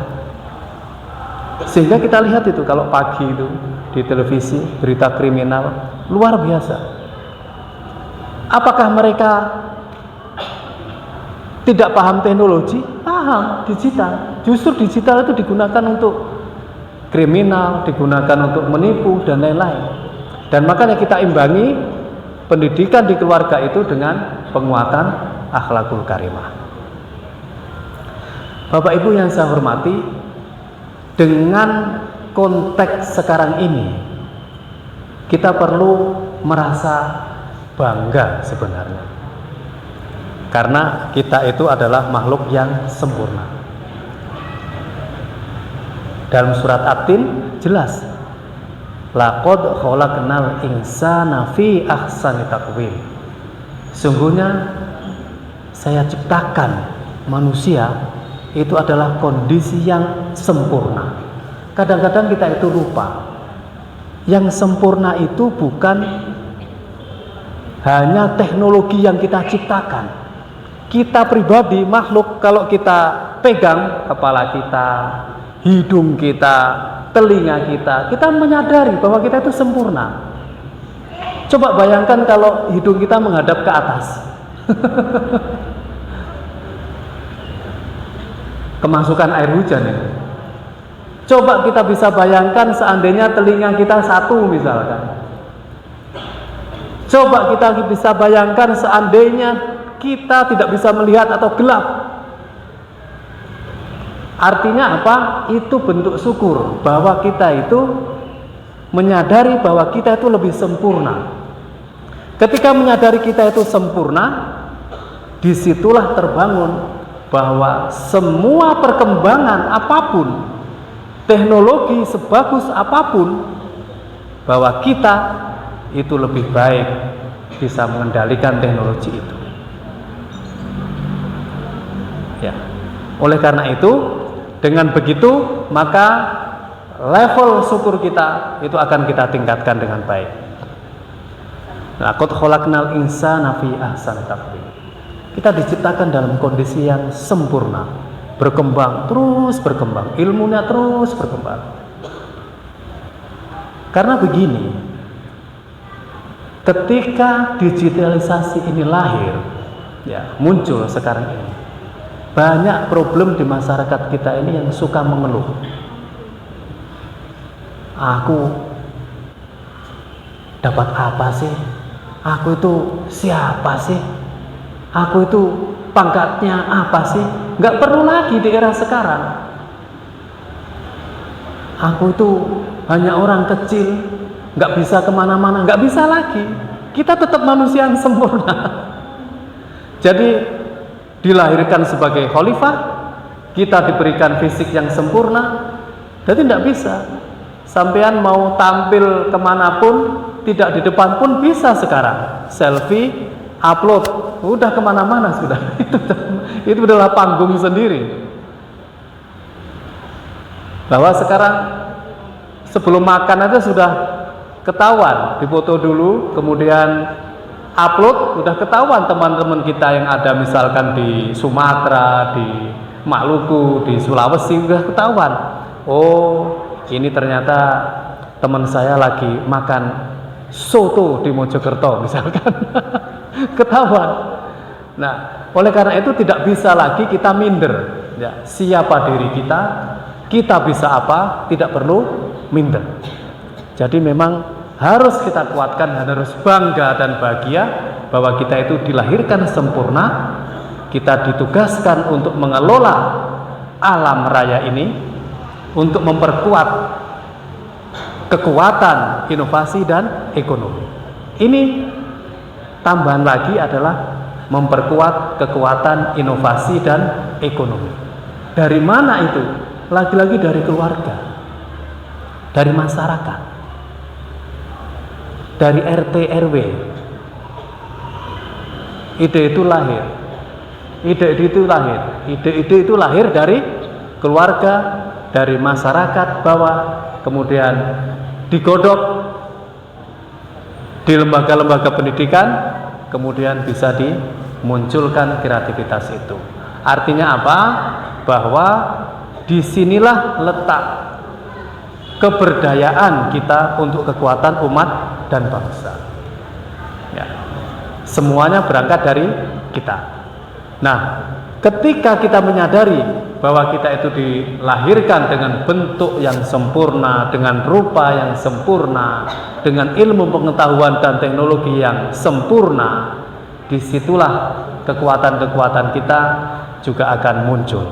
Sehingga kita lihat itu kalau pagi itu di televisi berita kriminal luar biasa. Apakah mereka tidak paham teknologi? Paham digital. Justru digital itu digunakan untuk kriminal, digunakan untuk menipu dan lain-lain. Dan makanya kita imbangi pendidikan di keluarga itu dengan penguatan akhlakul karimah. Bapak Ibu yang saya hormati, dengan konteks sekarang ini kita perlu merasa bangga sebenarnya, karena kita itu adalah makhluk yang sempurna. Dalam surat At-Tin jelas, laqad khalaqnal insana fi ahsani taqwim. Sungguhnya saya ciptakan manusia itu adalah kondisi yang sempurna. Kadang-kadang kita itu lupa, yang sempurna itu bukan hanya teknologi yang kita ciptakan. Kita pribadi, makhluk, kalau kita pegang kepala kita, hidung kita, telinga kita menyadari bahwa kita itu sempurna. Coba bayangkan kalau hidung kita menghadap ke atas. Kemasukan air hujan itu. Coba kita bisa bayangkan seandainya telinga kita satu misalkan. Coba kita bisa bayangkan seandainya kita tidak bisa melihat atau gelap. Artinya apa? Itu bentuk syukur bahwa kita itu menyadari bahwa kita itu lebih sempurna. Ketika menyadari kita itu sempurna, disitulah terbangun bahwa semua perkembangan apapun, teknologi sebagus apapun, bahwa kita itu lebih baik bisa mengendalikan teknologi itu. Ya. Oleh karena itu, dengan begitu maka level syukur kita itu akan kita tingkatkan dengan baik. Laqad khalaqnal insana fi ahsani taqwim. Kita diciptakan dalam kondisi yang sempurna, berkembang, terus berkembang, ilmunya terus berkembang. Karena begini, ketika digitalisasi ini lahir, ya, muncul sekarang ini, banyak problem di masyarakat kita ini yang suka mengeluh. Aku dapat apa sih? Aku itu siapa sih? Aku itu pangkatnya apa sih? Nggak perlu lagi di era sekarang. Aku itu hanya orang kecil, nggak bisa kemana-mana, nggak bisa lagi. Kita tetap manusia yang sempurna. Jadi dilahirkan sebagai khalifah, kita diberikan fisik yang sempurna, jadi tidak bisa. Sampean mau tampil kemanapun, tidak di depan pun bisa sekarang. Selfie, upload, udah kemana-mana sudah. Itu adalah panggung sendiri. Bahwa sekarang sebelum makan aja sudah ketahuan, dipoto dulu, kemudian upload, udah ketahuan teman-teman kita yang ada misalkan di Sumatera, di Maluku, di Sulawesi, udah ketahuan. Oh, ini ternyata teman saya lagi makan soto di Mojokerto misalkan. Ketahuan. Nah, oleh karena itu tidak bisa lagi kita minder, ya. Siapa diri kita bisa apa, tidak perlu minder. Jadi memang harus kita kuatkan dan harus bangga dan bahagia bahwa kita itu dilahirkan sempurna. Kita ditugaskan untuk mengelola alam raya ini, untuk memperkuat kekuatan inovasi dan ekonomi. Ini tambahan lagi adalah memperkuat kekuatan inovasi dan ekonomi. Dari mana itu? Lagi-lagi dari keluarga, dari masyarakat, dari RT RW. Ide itu lahir. Ide itu lahir dari keluarga, dari masyarakat bawah, kemudian digodok di lembaga-lembaga pendidikan, kemudian bisa dimunculkan kreativitas itu. Artinya apa? Bahwa disinilah letak keberdayaan kita untuk kekuatan umat dan bangsa. Ya. Semuanya berangkat dari kita. Nah, ketika kita menyadari bahwa kita itu dilahirkan dengan bentuk yang sempurna, dengan rupa yang sempurna, dengan ilmu pengetahuan dan teknologi yang sempurna, disitulah kekuatan-kekuatan kita juga akan muncul.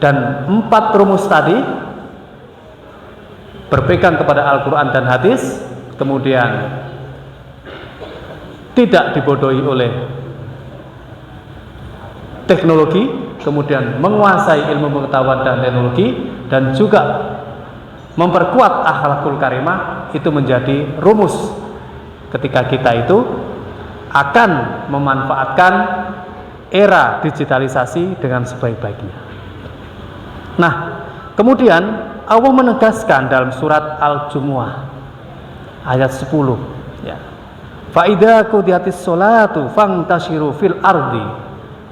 Dan 4 rumus tadi berpegang kepada Al-Quran dan hadis, kemudian tidak dibodohi oleh teknologi, kemudian menguasai ilmu pengetahuan dan teknologi, dan juga memperkuat akhlakul karimah, itu menjadi rumus ketika kita itu akan memanfaatkan era digitalisasi dengan sebaik-baiknya. Nah, kemudian Allah menegaskan dalam surat Al-Jumu'ah ayat 10, ya. Fa idza qudiyatis sholatu fantashiru fil ardi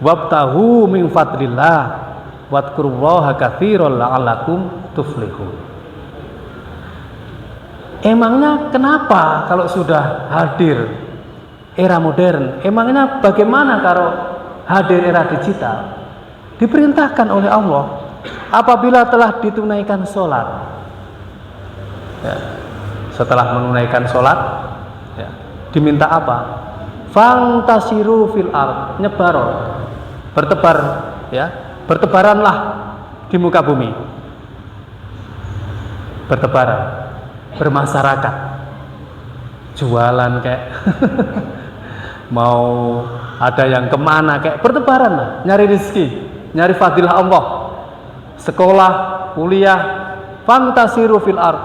wabtahu min fadlillah wadhkurullaha katsiran la'allakum tuflihun. Emangnya kenapa kalau sudah hadir era modern? Emangnya bagaimana kalau hadir era digital? Diperintahkan oleh Allah apabila telah ditunaikan sholat, ya, setelah menunaikan sholat, ya, diminta apa? Fantasiru fil ard, nyebar, bertebar, ya, bertebaranlah di muka bumi, bertebaran, bermasyarakat, jualan kayak mau ada yang kemana kayak bertebaran lah, nyari rezeki, nyari fadilah Allah, sekolah, kuliah, fantasiru fil ard,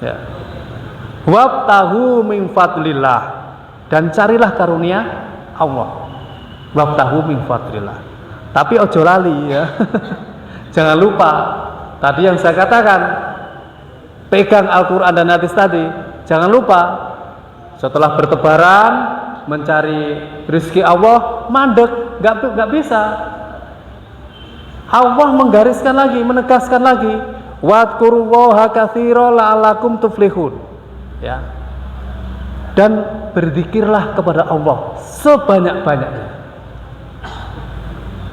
ya, wabtahu min fadlillah, dan carilah karunia Allah, wabtahu min fadlillah. Tapi ojo lali, ya. Jangan lupa tadi yang saya katakan, pegang Al-Quran dan hadis tadi. Jangan lupa setelah bertebaran mencari rezeki Allah, mandek, nggak bisa. Allah menggariskan lagi, menegaskan lagi, wadhkurullaha katsiran la'allakum tuflihun, ya. Dan berzikirlah kepada Allah sebanyak-banyaknya,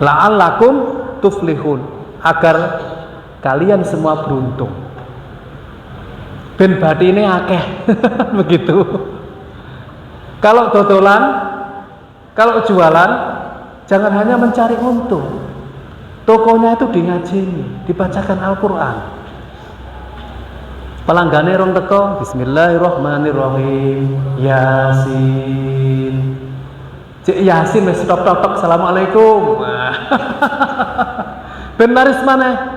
la'allakum tuflihun, agar kalian semua beruntung. Ben batine akeh begitu. Kalau dodolan, kalau jualan, jangan hanya mencari untung. Tokonya itu ngajeni, dibacakan Al-Quran. Pelanggane rong teko, bismillahirrahmanirrahim, Yasin. Cik Yasin wis tok-tok, assalamualaikum. Ben laris maneh,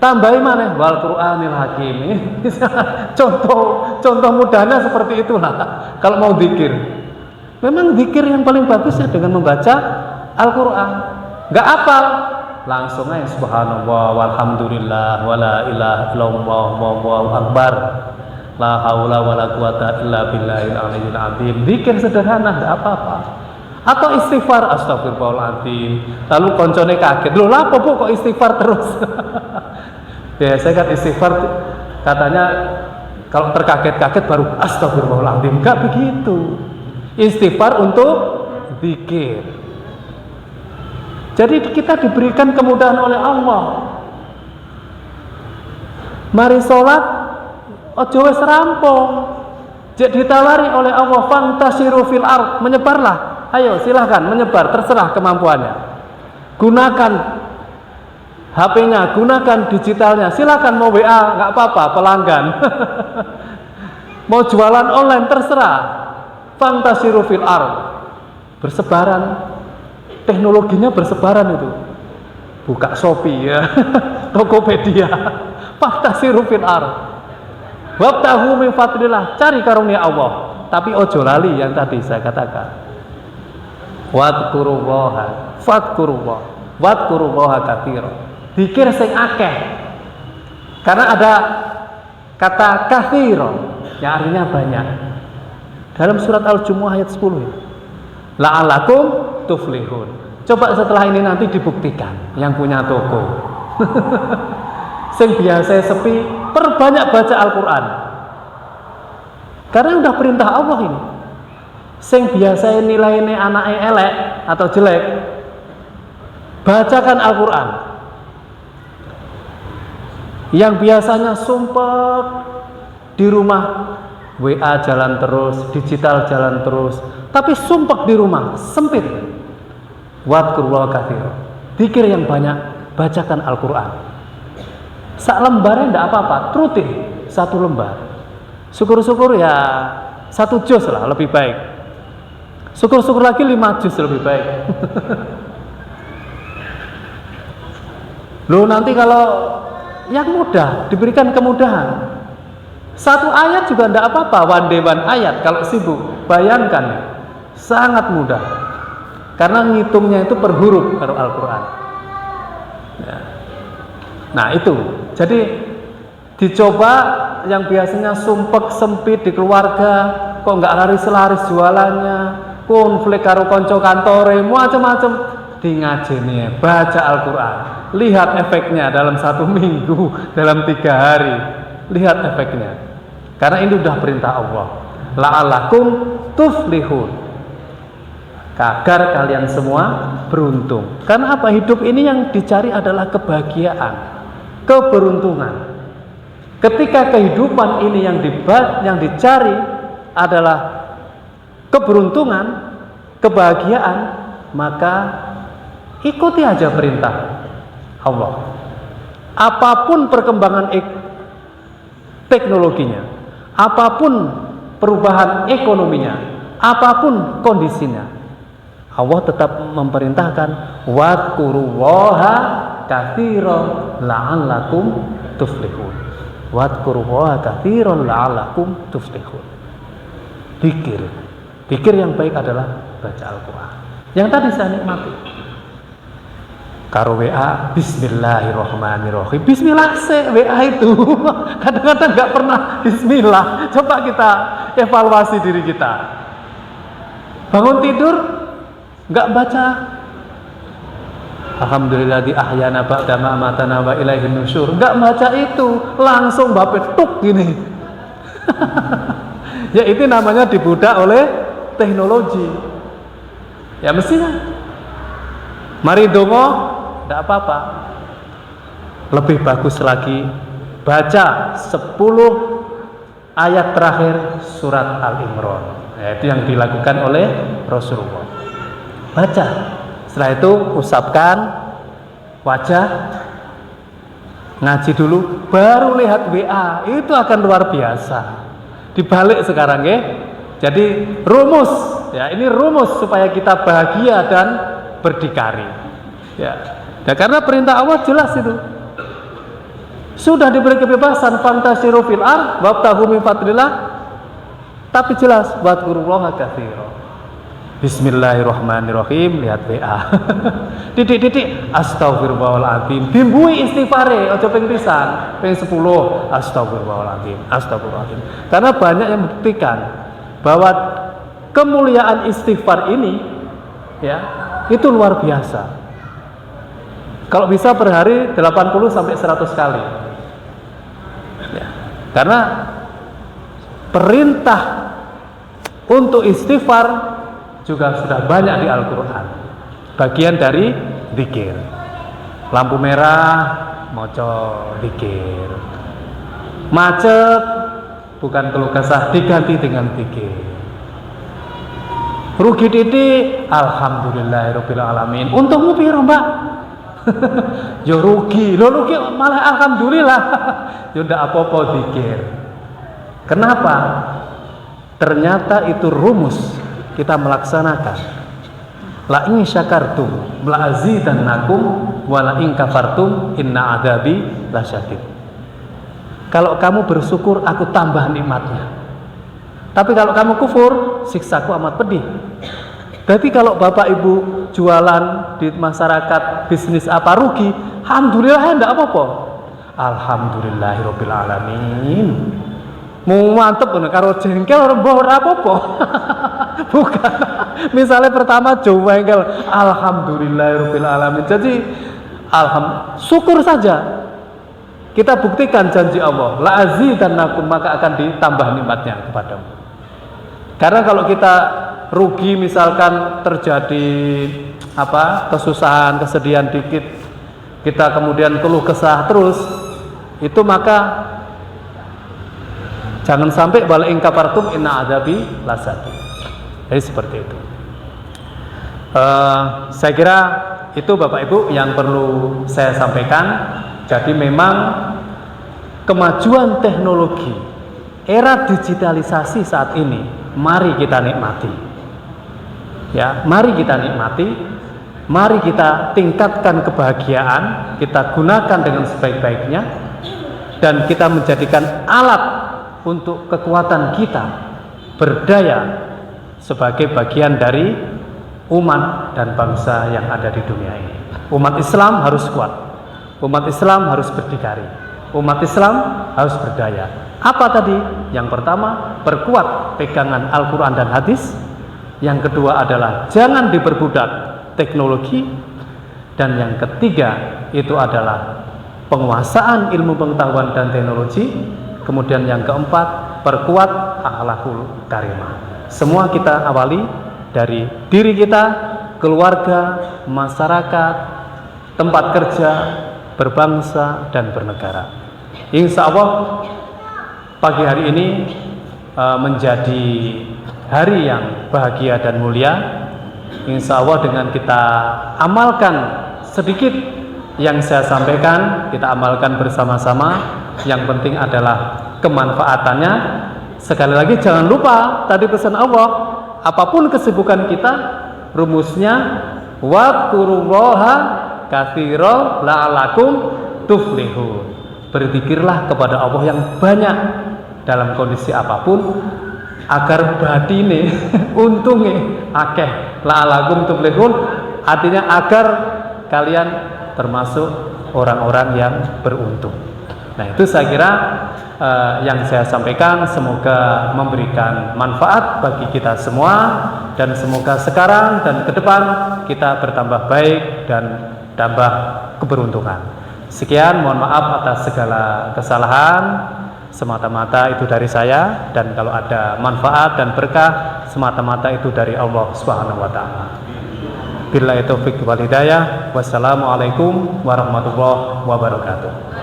tambahi maneh wal Qur'anil Hakim. Contoh mudahnya seperti itulah. Kalau mau zikir, memang zikir yang paling bagus ya dengan membaca Al-Quran. Nggak apal, langsung aja subhanallah walhamdulillah wala ilaha illallah wallahu akbar la haula wala quwata illa billahil aliyil azim. Zikir sederhana, nggak apa-apa. Atau istighfar, astagfirullahaladzim. Lalu koncone kaget, loh lah apa kok istighfar terus? Biasanya kan istighfar katanya kalau terkaget-kaget baru astagfirullahaladzim. Enggak begitu. Istighfar untuk zikir. Jadi kita diberikan kemudahan oleh Allah. Mari sholat, ojo wis rampung. Jadi ditawari oleh Allah, fantasiru fil ard, menyebarlah. Ayo silahkan menyebar, terserah kemampuannya. Gunakan HP-nya, gunakan digitalnya. Silakan mau WA, nggak apa-apa, pelanggan. Mau jualan online, terserah. Fantasiru fil ard, bersebaran. Teknologinya bersebaran itu. Buka Shopee, ya. Tokopedia. Fantasiru fil ard. Wabtahu min fadlillah, cari karunia Allah. Tapi ojo lali yang tadi saya katakan. Wadhkurullaha katsiran. Zikir sing akeh. Karena ada kata katsiran yang artinya banyak. Dalam surat Al-Jumu'ah ayat 10. La'allakum tuflihun. Coba setelah ini nanti dibuktikan yang punya toko. Sing biasa sepi, perbanyak baca Al-Quran. Karena udah perintah Allah ini. Sing biasa nilainya anaknya elek atau jelek, bacakan Al-Quran. Yang biasanya sumpek di rumah, WA jalan terus, digital jalan terus, tapi sumpek di rumah, sempit. Wadhkurullaha katsiran. Zikir yang banyak, bacakan Al-Quran. Sak lembarnya tidak apa-apa, rutin 1 lembar. Syukur-syukur ya 1 juz lah lebih baik. Syukur-syukur lagi 5 juz lebih baik. Loh, nanti kalau yang mudah diberikan kemudahan. 1 ayat juga tidak apa-apa, one day one ayat kalau sibuk. Bayangkan, sangat mudah. Karena ngitungnya itu per huruf kalau Al-Quran. Ya. Nah itu, jadi dicoba yang biasanya sumpek sempit di keluarga, kok nggak laris-laris jualannya, konflik karo konco kantore, macam-macam, di ngajeni, baca Al-Quran, lihat efeknya dalam 1 minggu, dalam 3 hari, lihat efeknya. Karena ini sudah perintah Allah. La'allakum tuflihun. Agar kalian semua beruntung. Karena apa? Hidup ini yang dicari adalah kebahagiaan, keberuntungan. Ketika kehidupan ini yang dicari adalah keberuntungan, kebahagiaan, maka ikuti aja perintah Allah. Apapun perkembangan teknologinya, apapun perubahan ekonominya, apapun kondisinya, Allah tetap memerintahkan wadhkurullaha katsiran la'allakum tuflihun. Wadhkurullaha katsiran la'allakum tuflihun. Zikir yang baik adalah baca Al-Quran. Yang tadi saya nikmati karo WA, bismillahirrahmanirrahim. Bismillah WA itu kadang-kadang nggak pernah bismillah. Coba kita evaluasi diri kita. Bangun tidur nggak baca alhamdulillah di ahyana ba'da ma amatana wa ilaihin nusyur, nggak baca itu, langsung bapetuk gini. Ya itu namanya dibudak oleh teknologi. Ya mestinya mari dongo tidak apa-apa, lebih bagus lagi baca 10 ayat terakhir surat Al-Imran. Ya, itu yang dilakukan oleh Rasulullah. Baca, setelah itu usapkan wajah, ngaji dulu, baru lihat WA. Itu akan luar biasa. Dibalik sekarang ya. Jadi rumus, ya ini rumus supaya kita bahagia dan berdikari. Ya, karena perintah Allah jelas itu. Sudah diberi kebebasan fantasiru fil ardh wabtaghu min fadlillah, tapi jelas wadhkurullaha katsiran. Bismillahirrahmanirrahim, lihat WA. Titik-titik astagfirullahaladzim. Bimbui istighfare, ojo ping pisan, ping 10 astagfirullahaladzim, astagfirullahaladzim. Karena banyak yang membuktikan bahwa kemuliaan istighfar ini ya, itu luar biasa. Kalau bisa per hari 80 sampai 100 kali. Ya. Karena perintah untuk istighfar juga sudah banyak di Al-Quran. Bagian dari zikir. Lampu merah, maca zikir. Macet, bukan keluh kesah, diganti dengan zikir. Rugi titik, alhamdulillahirabbil alamin. Untungmu piro, Mbak? Ya rugi. Lo rugi malah alhamdulillah. Ya ndak apa-apa zikir. Kenapa? Ternyata itu rumus kita melaksanakan. La in syakartum la azidannakum wa la in kafartum inna adzabi lasyadid. Kalau kamu bersyukur, aku tambah nikmatnya. Tapi kalau kamu kufur, siksaku amat pedih. Jadi kalau Bapak Ibu jualan di masyarakat, bisnis apa rugi, alhamdulillah enggak apa-apa. Alhamdulillahirabbil alamin. Mau mantep bener karo jengkel ora apa-apa. Bukan. Misalnya pertama jengkel, alhamdulillahirabbil alamin. Jadi syukur saja. Kita buktikan janji Allah, la azidannakum, maka akan ditambah nikmatnya kepadamu. Karena kalau kita rugi, misalkan terjadi kesusahan, kesedihan dikit, kita kemudian keluh kesah terus, itu maka jangan sampai bala in kafartum inna adzabi lasyadid. Jadi seperti itu. Saya kira itu Bapak Ibu yang perlu saya sampaikan. Jadi memang kemajuan teknologi, era digitalisasi saat ini, mari kita nikmati. Ya, mari kita nikmati, mari kita tingkatkan kebahagiaan, kita gunakan dengan sebaik-baiknya, dan kita menjadikan alat untuk kekuatan kita berdaya sebagai bagian dari umat dan bangsa yang ada di dunia ini. Umat Islam harus kuat, umat Islam harus berdikari, umat Islam harus berdaya. Apa tadi? Yang pertama, perkuat pegangan Al-Quran dan hadis. Yang kedua adalah jangan diperbudak teknologi. Dan yang ketiga itu adalah penguasaan ilmu pengetahuan dan teknologi. Kemudian yang keempat, perkuat akhlakul karimah. Semua kita awali dari diri kita, keluarga, masyarakat, tempat kerja, berbangsa dan bernegara. Insya Allah pagi hari ini menjadi hari yang bahagia dan mulia. Insya Allah dengan kita amalkan sedikit yang saya sampaikan, kita amalkan bersama-sama. Yang penting adalah kemanfaatannya. Sekali lagi jangan lupa tadi pesan Allah, apapun kesibukan kita, rumusnya wadkurullaha katsira la'alakum tuflihun. Berzikirlah kepada Allah yang banyak dalam kondisi apapun, agar batine untunge akeh. La'alakum tuflihun artinya agar kalian termasuk orang-orang yang beruntung. Nah, itu saya kira yang saya sampaikan, semoga memberikan manfaat bagi kita semua, dan semoga sekarang dan ke depan kita bertambah baik dan tambah keberuntungan. Sekian, mohon maaf atas segala kesalahan. Semata-mata itu dari saya, dan kalau ada manfaat dan berkah semata-mata itu dari Allah Subhanahu wa taala. Billahi taufik wal hidayah. Wassalamualaikum warahmatullahi wabarakatuh.